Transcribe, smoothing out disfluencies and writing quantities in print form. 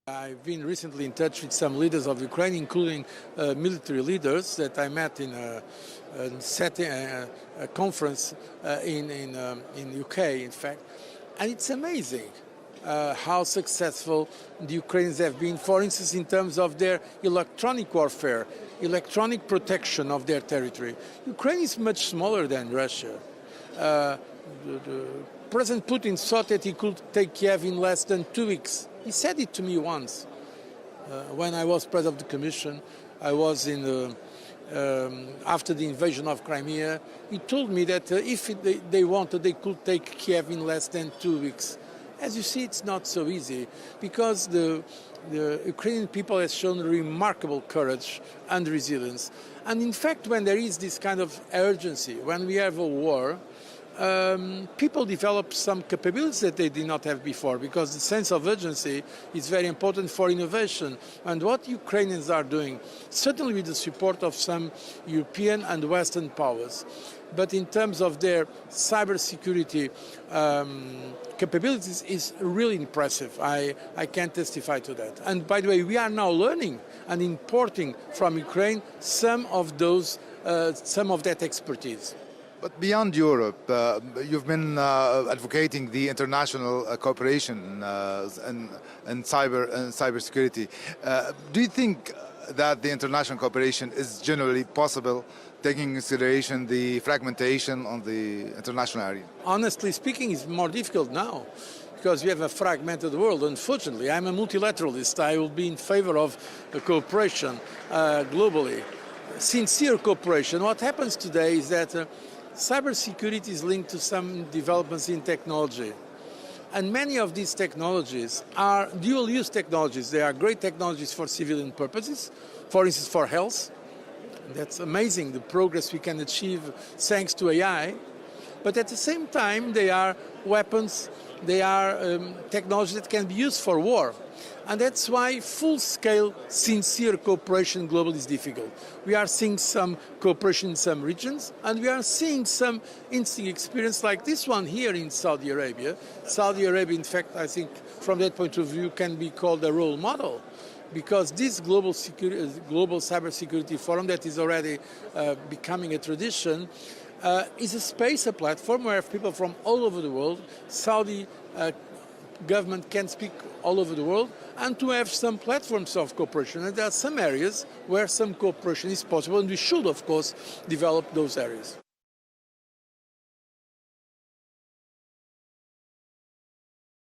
I've been recently in touch with some leaders of Ukraine, including military leaders that I met in a conference in UK, in fact. And it's amazing how successful the Ukrainians have been, for instance, in terms of their electronic warfare, electronic protection of their territory. Ukraine is much smaller than Russia. President Putin thought that he could take Kiev in less than 2 weeks. He said it to me once. When I was president of the Commission, I was after the invasion of Crimea. He told me that if they wanted, they could take Kiev in less than 2 weeks. As you see, it's not so easy because the Ukrainian people have shown remarkable courage and resilience. And in fact, when there is this kind of urgency, when we have a war, people develop some capabilities that they did not have before, because the sense of urgency is very important for innovation. And what Ukrainians are doing, certainly with the support of some European and Western powers, but in terms of their cybersecurity capabilities, is really impressive. I can testify to that. And by the way, we are now learning and importing from Ukraine some of that expertise. But beyond Europe, you've been advocating the international cooperation in cybersecurity. Do you think that the international cooperation is generally possible, taking into consideration the fragmentation on the international area? Honestly speaking, it's more difficult now because we have a fragmented world. Unfortunately, I'm a multilateralist. I will be in favor of cooperation globally. Sincere cooperation. What happens today is that cybersecurity is linked to some developments in technology. And many of these technologies are dual-use technologies. They are great technologies for civilian purposes, for instance, for health. That's amazing, the progress we can achieve thanks to AI. But at the same time, they are weapons, they are technologies that can be used for war. And that's why full-scale, sincere cooperation globally is difficult. We are seeing some cooperation in some regions, and we are seeing some interesting experience like this one here in Saudi Arabia. Saudi Arabia, in fact, I think from that point of view, can be called a role model, because this global cybersecurity forum that is already becoming a tradition is a space, a platform where people from all over the world, Saudi government can speak all over the world, and to have some platforms of cooperation. And there are some areas where some cooperation is possible, and we should, of course, develop those areas.